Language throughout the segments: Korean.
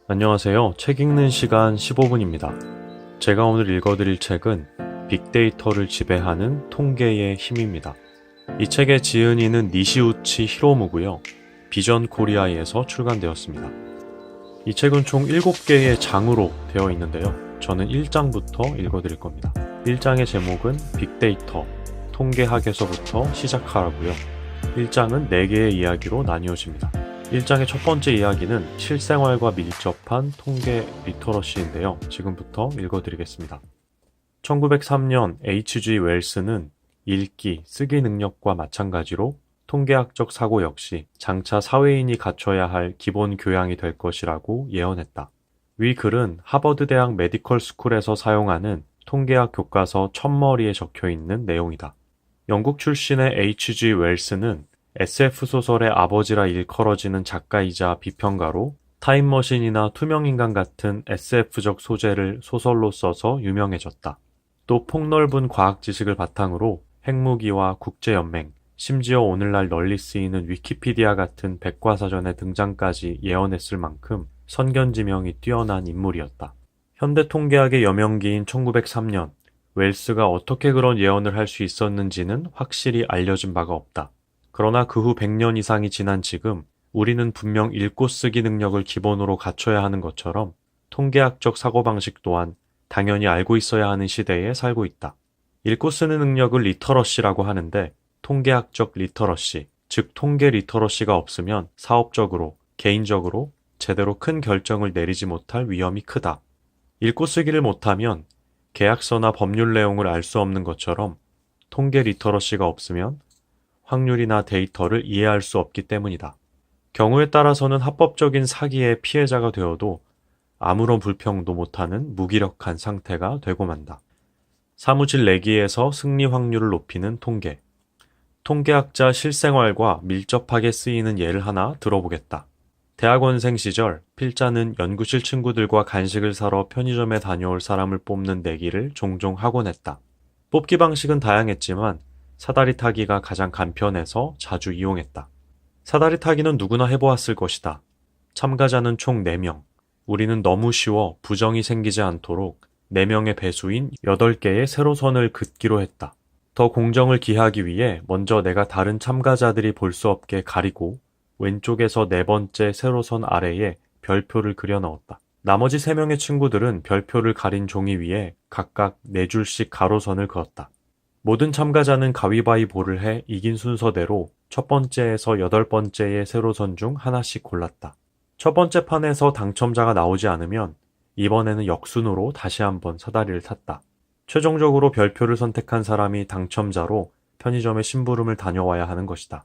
안녕하세요. 책 읽는 시간 15분입니다. 제가 오늘 읽어드릴 책은 빅데이터를 지배하는 통계의 힘입니다. 이 책의 지은이는 니시우치 히로무고요. 비전 코리아에서 출간되었습니다. 이 책은 총 7개의 장으로 되어 있는데요. 저는 1장부터 읽어드릴 겁니다. 1장의 제목은 빅데이터, 통계학에서부터 시작하라고요. 1장은 4개의 이야기로 나뉘어집니다. 1장의 첫 번째 이야기는 실생활과 밀접한 통계 리터러시인데요. 지금부터 읽어드리겠습니다. 1903년 H.G. 웰스는 읽기, 쓰기 능력과 마찬가지로 통계학적 사고 역시 장차 사회인이 갖춰야 할 기본 교양이 될 것이라고 예언했다. 위 글은 하버드 대학 메디컬 스쿨에서 사용하는 통계학 교과서 첫머리에 적혀있는 내용이다. 영국 출신의 H.G. 웰스는 SF 소설의 아버지라 일컬어지는 작가이자 비평가로 타임머신이나 투명인간 같은 SF적 소재를 소설로 써서 유명해졌다. 또 폭넓은 과학 지식을 바탕으로 핵무기와 국제연맹, 심지어 오늘날 널리 쓰이는 위키피디아 같은 백과사전의 등장까지 예언했을 만큼 선견지명이 뛰어난 인물이었다. 현대 통계학의 여명기인 1903년, 웰스가 어떻게 그런 예언을 할 수 있었는지는 확실히 알려진 바가 없다. 그러나 그 후 100년 이상이 지난 지금 우리는 분명 읽고 쓰기 능력을 기본으로 갖춰야 하는 것처럼 통계학적 사고방식 또한 당연히 알고 있어야 하는 시대에 살고 있다. 읽고 쓰는 능력을 리터러시라고 하는데 통계학적 리터러시, 즉 통계 리터러시가 없으면 사업적으로, 개인적으로 제대로 큰 결정을 내리지 못할 위험이 크다. 읽고 쓰기를 못하면 계약서나 법률 내용을 알 수 없는 것처럼 통계 리터러시가 없으면 확률이나 데이터를 이해할 수 없기 때문이다. 경우에 따라서는 합법적인 사기의 피해자가 되어도 아무런 불평도 못하는 무기력한 상태가 되고 만다. 사무실 내기에서 승리 확률을 높이는 통계. 통계학자 실생활과 밀접하게 쓰이는 예를 하나 들어보겠다. 대학원생 시절 필자는 연구실 친구들과 간식을 사러 편의점에 다녀올 사람을 뽑는 내기를 종종 하곤 했다. 뽑기 방식은 다양했지만 사다리 타기가 가장 간편해서 자주 이용했다. 사다리 타기는 누구나 해보았을 것이다. 참가자는 총 4명. 우리는 너무 쉬워 부정이 생기지 않도록 4명의 배수인 8개의 세로선을 긋기로 했다. 더 공정을 기하기 위해 먼저 내가 다른 참가자들이 볼 수 없게 가리고 왼쪽에서 4번째 세로선 아래에 별표를 그려 넣었다. 나머지 3명의 친구들은 별표를 가린 종이 위에 각각 4줄씩 가로선을 그었다. 모든 참가자는 가위바위보를 해 이긴 순서대로 첫 번째에서 8번째의 세로선 중 하나씩 골랐다. 첫 번째 판에서 당첨자가 나오지 않으면 이번에는 역순으로 다시 한번 사다리를 탔다. 최종적으로 별표를 선택한 사람이 당첨자로 편의점에 심부름을 다녀와야 하는 것이다.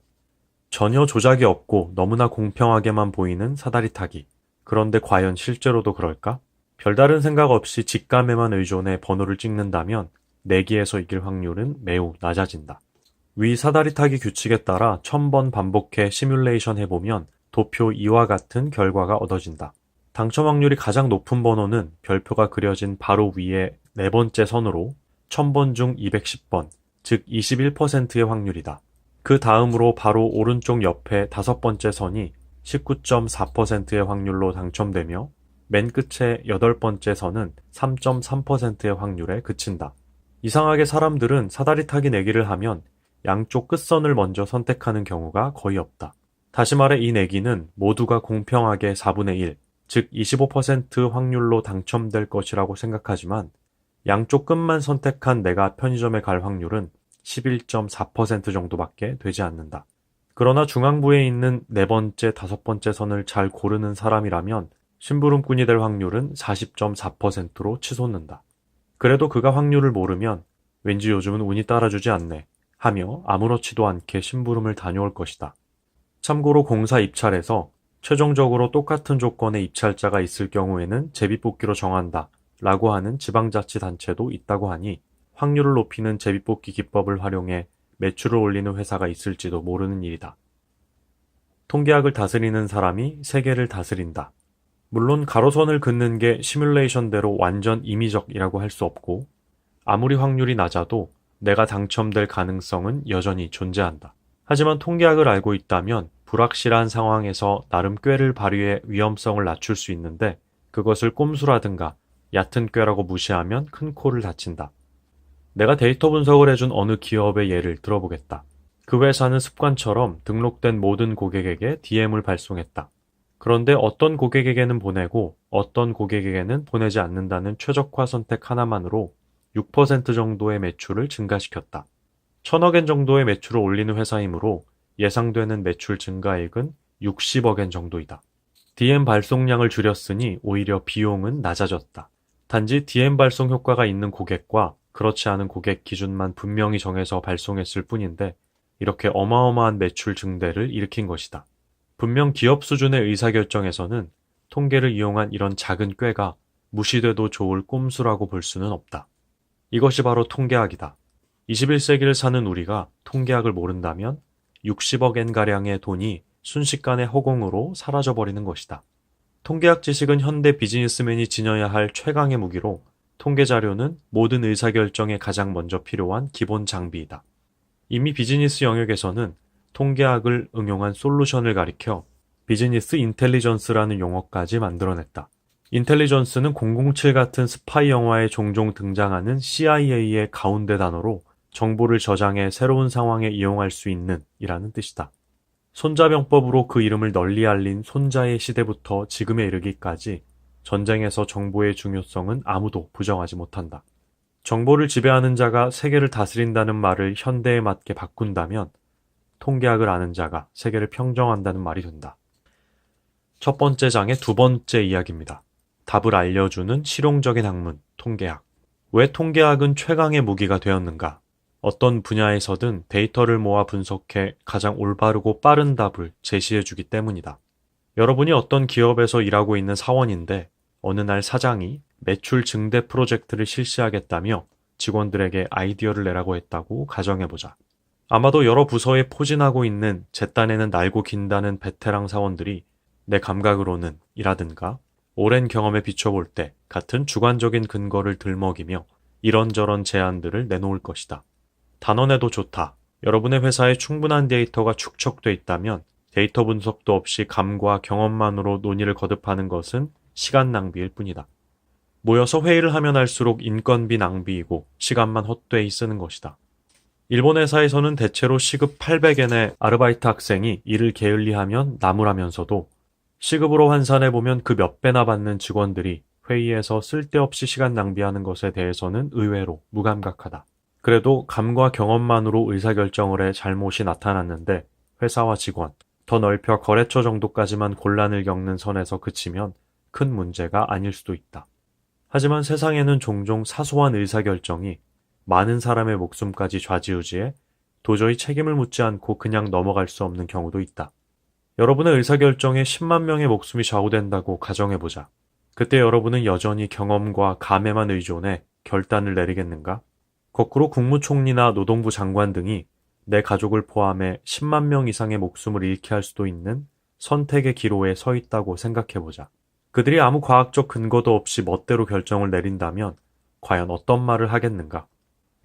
전혀 조작이 없고 너무나 공평하게만 보이는 사다리 타기. 그런데 과연 실제로도 그럴까? 별다른 생각 없이 직감에만 의존해 번호를 찍는다면 내기에서 이길 확률은 매우 낮아진다. 위 사다리 타기 규칙에 따라 1000번 반복해 시뮬레이션 해보면 도표 2와 같은 결과가 얻어진다. 당첨 확률이 가장 높은 번호는 별표가 그려진 바로 위에 4번째 선으로 1000번 중 210번, 즉 21%의 확률이다. 그 다음으로 바로 오른쪽 옆에 5번째 선이 19.4%의 확률로 당첨되며 맨 끝에 8번째 선은 3.3%의 확률에 그친다. 이상하게 사람들은 사다리 타기 내기를 하면 양쪽 끝선을 먼저 선택하는 경우가 거의 없다. 다시 말해 이 내기는 모두가 공평하게 4분의 1, 즉 25% 확률로 당첨될 것이라고 생각하지만 양쪽 끝만 선택한 내가 편의점에 갈 확률은 11.4% 정도밖에 되지 않는다. 그러나 중앙부에 있는 4번째, 5번째 선을 잘 고르는 사람이라면 심부름꾼이 될 확률은 40.4%로 치솟는다. 그래도 그가 확률을 모르면 왠지 요즘은 운이 따라주지 않네 하며 아무렇지도 않게 심부름을 다녀올 것이다. 참고로 공사 입찰에서 최종적으로 똑같은 조건의 입찰자가 있을 경우에는 제비뽑기로 정한다 라고 하는 지방자치단체도 있다고 하니 확률을 높이는 제비뽑기 기법을 활용해 매출을 올리는 회사가 있을지도 모르는 일이다. 통계학을 다스리는 사람이 세계를 다스린다. 물론 가로선을 긋는 게 시뮬레이션대로 완전 임의적이라고 할 수 없고 아무리 확률이 낮아도 내가 당첨될 가능성은 여전히 존재한다. 하지만 통계학을 알고 있다면 불확실한 상황에서 나름 꾀를 발휘해 위험성을 낮출 수 있는데 그것을 꼼수라든가 얕은 꾀라고 무시하면 큰 코를 다친다. 내가 데이터 분석을 해준 어느 기업의 예를 들어보겠다. 그 회사는 습관처럼 등록된 모든 고객에게 DM을 발송했다. 그런데 어떤 고객에게는 보내고 어떤 고객에게는 보내지 않는다는 최적화 선택 하나만으로 6% 정도의 매출을 증가시켰다. 1000억엔 정도의 매출을 올리는 회사이므로 예상되는 매출 증가액은 60억엔 정도이다. DM 발송량을 줄였으니 오히려 비용은 낮아졌다. 단지 DM 발송 효과가 있는 고객과 그렇지 않은 고객 기준만 분명히 정해서 발송했을 뿐인데 이렇게 어마어마한 매출 증대를 일으킨 것이다. 분명 기업 수준의 의사결정에서는 통계를 이용한 이런 작은 꾀가 무시돼도 좋을 꼼수라고 볼 수는 없다. 이것이 바로 통계학이다. 21세기를 사는 우리가 통계학을 모른다면 60억엔가량의 돈이 순식간에 허공으로 사라져버리는 것이다. 통계학 지식은 현대 비즈니스맨이 지녀야 할 최강의 무기로 통계 자료는 모든 의사결정에 가장 먼저 필요한 기본 장비이다. 이미 비즈니스 영역에서는 통계학을 응용한 솔루션을 가리켜 비즈니스 인텔리전스라는 용어까지 만들어냈다. 인텔리전스는 007 같은 스파이 영화에 종종 등장하는 CIA의 가운데 단어로 정보를 저장해 새로운 상황에 이용할 수 있는 이라는 뜻이다. 손자병법으로 그 이름을 널리 알린 손자의 시대부터 지금에 이르기까지 전쟁에서 정보의 중요성은 아무도 부정하지 못한다. 정보를 지배하는 자가 세계를 다스린다는 말을 현대에 맞게 바꾼다면 통계학을 아는 자가 세계를 평정한다는 말이 된다. 첫 번째 장의 두 번째 이야기입니다. 답을 알려주는 실용적인 학문, 통계학. 왜 통계학은 최강의 무기가 되었는가? 어떤 분야에서든 데이터를 모아 분석해 가장 올바르고 빠른 답을 제시해주기 때문이다. 여러분이 어떤 기업에서 일하고 있는 사원인데 어느 날 사장이 매출 증대 프로젝트를 실시하겠다며 직원들에게 아이디어를 내라고 했다고 가정해보자. 아마도 여러 부서에 포진하고 있는 제 딴에는 날고 긴다는 베테랑 사원들이 내 감각으로는 이라든가 오랜 경험에 비춰볼 때 같은 주관적인 근거를 들먹이며 이런저런 제안들을 내놓을 것이다. 단언해도 좋다. 여러분의 회사에 충분한 데이터가 축적돼 있다면 데이터 분석도 없이 감과 경험만으로 논의를 거듭하는 것은 시간 낭비일 뿐이다. 모여서 회의를 하면 할수록 인건비 낭비이고 시간만 헛되이 쓰는 것이다. 일본 회사에서는 대체로 시급 800엔의 아르바이트 학생이 일을 게을리하면 나무라면서도 시급으로 환산해보면 그 몇 배나 받는 직원들이 회의에서 쓸데없이 시간 낭비하는 것에 대해서는 의외로 무감각하다. 그래도 감과 경험만으로 의사결정을 해 잘못이 나타났는데 회사와 직원, 더 넓혀 거래처 정도까지만 곤란을 겪는 선에서 그치면 큰 문제가 아닐 수도 있다. 하지만 세상에는 종종 사소한 의사결정이 많은 사람의 목숨까지 좌지우지해 도저히 책임을 묻지 않고 그냥 넘어갈 수 없는 경우도 있다. 여러분의 의사결정에 10만 명의 목숨이 좌우된다고 가정해보자. 그때 여러분은 여전히 경험과 감에만 의존해 결단을 내리겠는가? 거꾸로 국무총리나 노동부 장관 등이 내 가족을 포함해 10만 명 이상의 목숨을 잃게 할 수도 있는 선택의 기로에 서 있다고 생각해보자. 그들이 아무 과학적 근거도 없이 멋대로 결정을 내린다면 과연 어떤 말을 하겠는가?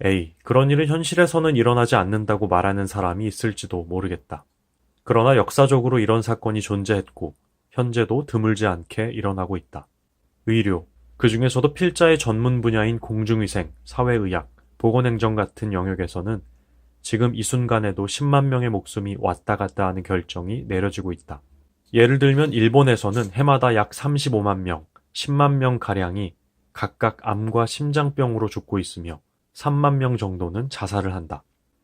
에이, 그런 일은 현실에서는 일어나지 않는다고 말하는 사람이 있을지도 모르겠다. 그러나 역사적으로 이런 사건이 존재했고 현재도 드물지 않게 일어나고 있다. 의료, 그 중에서도 필자의 전문 분야인 공중위생, 사회의학, 보건행정 같은 영역에서는 지금 이 순간에도 10만 명의 목숨이 왔다 갔다 하는 결정이 내려지고 있다. 예를 들면 일본에서는 해마다 약 35만 명, 10만 명가량이 각각 암과 심장병으로 죽고 있으며 3만 명 정도는 자살을 한다.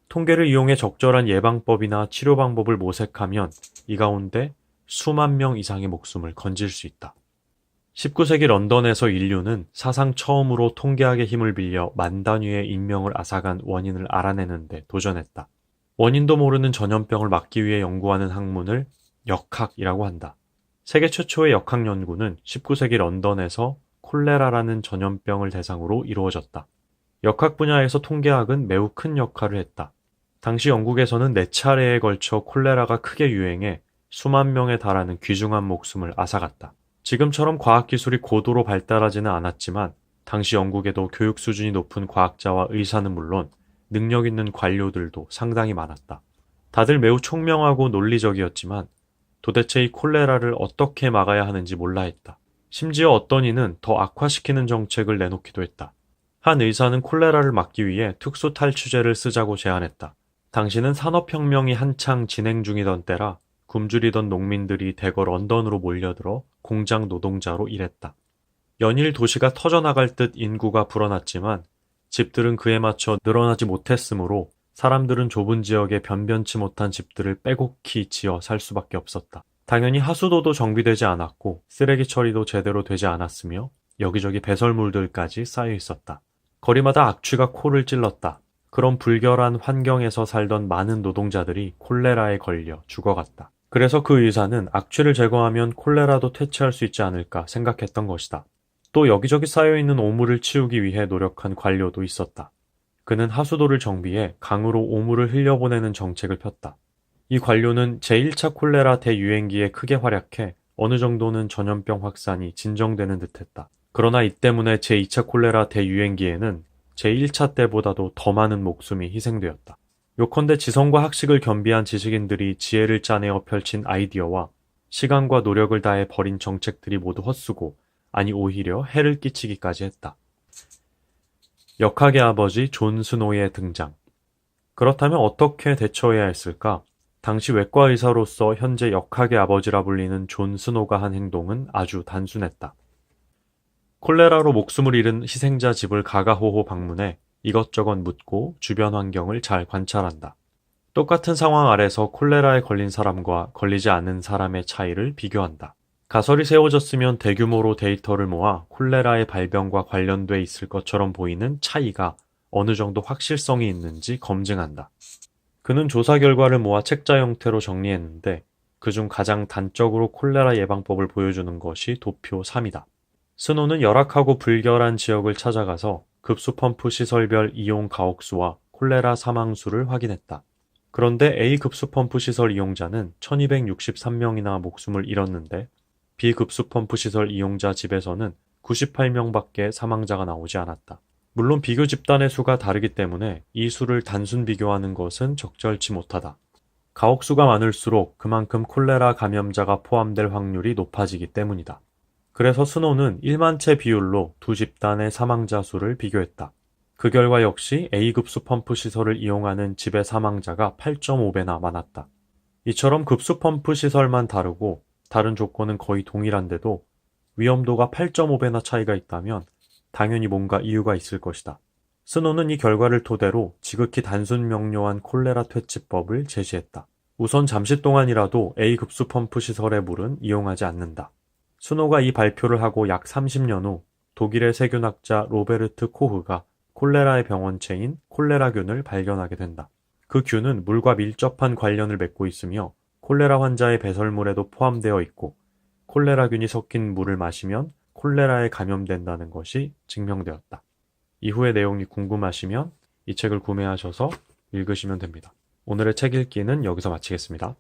통계를 이용해 적절한 예방법이나 치료 방법을 모색하면 이 가운데 수만 명 이상의 목숨을 건질 수 있다. 19세기 런던에서 인류는 사상 처음으로 통계학의 힘을 빌려 만 단위의 인명을 앗아간 원인을 알아내는 데 도전했다. 원인도 모르는 전염병을 막기 위해 연구하는 학문을 역학이라고 한다. 세계 최초의 역학 연구는 19세기 런던에서 콜레라라는 전염병을 대상으로 이루어졌다. 역학 분야에서 통계학은 매우 큰 역할을 했다. 당시 영국에서는 4차례에 걸쳐 콜레라가 크게 유행해 수만 명에 달하는 귀중한 목숨을 앗아갔다. 지금처럼 과학기술이 고도로 발달하지는 않았지만 당시 영국에도 교육 수준이 높은 과학자와 의사는 물론 능력 있는 관료들도 상당히 많았다. 다들 매우 총명하고 논리적이었지만 도대체 이 콜레라를 어떻게 막아야 하는지 몰라 했다. 심지어 어떤 이는 더 악화시키는 정책을 내놓기도 했다. 한 의사는 콜레라를 막기 위해 특수 탈취제를 쓰자고 제안했다. 당시는 산업혁명이 한창 진행 중이던 때라 굶주리던 농민들이 대거 런던으로 몰려들어 공장 노동자로 일했다. 연일 도시가 터져나갈 듯 인구가 불어났지만 집들은 그에 맞춰 늘어나지 못했으므로 사람들은 좁은 지역에 변변치 못한 집들을 빼곡히 지어 살 수밖에 없었다. 당연히 하수도도 정비되지 않았고 쓰레기 처리도 제대로 되지 않았으며 여기저기 배설물들까지 쌓여 있었다. 거리마다 악취가 코를 찔렀다. 그런 불결한 환경에서 살던 많은 노동자들이 콜레라에 걸려 죽어갔다. 그래서 그 의사는 악취를 제거하면 콜레라도 퇴치할 수 있지 않을까 생각했던 것이다. 또 여기저기 쌓여있는 오물을 치우기 위해 노력한 관료도 있었다. 그는 하수도를 정비해 강으로 오물을 흘려보내는 정책을 폈다. 이 관료는 제1차 콜레라 대유행기에 크게 활약해 어느 정도는 전염병 확산이 진정되는 듯했다. 그러나 이 때문에 제2차 콜레라 대유행기에는 제1차 때보다도 더 많은 목숨이 희생되었다. 요컨대 지성과 학식을 겸비한 지식인들이 지혜를 짜내어 펼친 아이디어와 시간과 노력을 다해 벌인 정책들이 모두 헛수고, 아니 오히려 해를 끼치기까지 했다. 역학의 아버지 존 스노의 등장. 그렇다면 어떻게 대처해야 했을까? 당시 외과 의사로서 현재 역학의 아버지라 불리는 존 스노가 한 행동은 아주 단순했다. 콜레라로 목숨을 잃은 희생자 집을 가가호호 방문해 이것저것 묻고 주변 환경을 잘 관찰한다. 똑같은 상황 아래서 콜레라에 걸린 사람과 걸리지 않은 사람의 차이를 비교한다. 가설이 세워졌으면 대규모로 데이터를 모아 콜레라의 발병과 관련돼 있을 것처럼 보이는 차이가 어느 정도 확실성이 있는지 검증한다. 그는 조사 결과를 모아 책자 형태로 정리했는데 그중 가장 단적으로 콜레라 예방법을 보여주는 것이 도표 3이다. 스노는 열악하고 불결한 지역을 찾아가서 급수펌프 시설별 이용 가옥수와 콜레라 사망수를 확인했다. 그런데 A 급수펌프 시설 이용자는 1263명이나 목숨을 잃었는데 B 급수펌프 시설 이용자 집에서는 98명밖에 사망자가 나오지 않았다. 물론 비교 집단의 수가 다르기 때문에 이 수를 단순 비교하는 것은 적절치 못하다. 가옥수가 많을수록 그만큼 콜레라 감염자가 포함될 확률이 높아지기 때문이다. 그래서 스노는 1만 채 비율로 두 집단의 사망자 수를 비교했다. 그 결과 역시 A급수 펌프 시설을 이용하는 집의 사망자가 8.5배나 많았다. 이처럼 급수 펌프 시설만 다르고 다른 조건은 거의 동일한데도 위험도가 8.5배나 차이가 있다면 당연히 뭔가 이유가 있을 것이다. 스노는 이 결과를 토대로 지극히 단순 명료한 콜레라 퇴치법을 제시했다. 우선 잠시 동안이라도 A급수 펌프 시설의 물은 이용하지 않는다. 스노가 이 발표를 하고 약 30년 후 독일의 세균학자 로베르트 코흐가 콜레라의 병원체인 콜레라균을 발견하게 된다. 그 균은 물과 밀접한 관련을 맺고 있으며 콜레라 환자의 배설물에도 포함되어 있고 콜레라균이 섞인 물을 마시면 콜레라에 감염된다는 것이 증명되었다. 이후의 내용이 궁금하시면 이 책을 구매하셔서 읽으시면 됩니다. 오늘의 책 읽기는 여기서 마치겠습니다.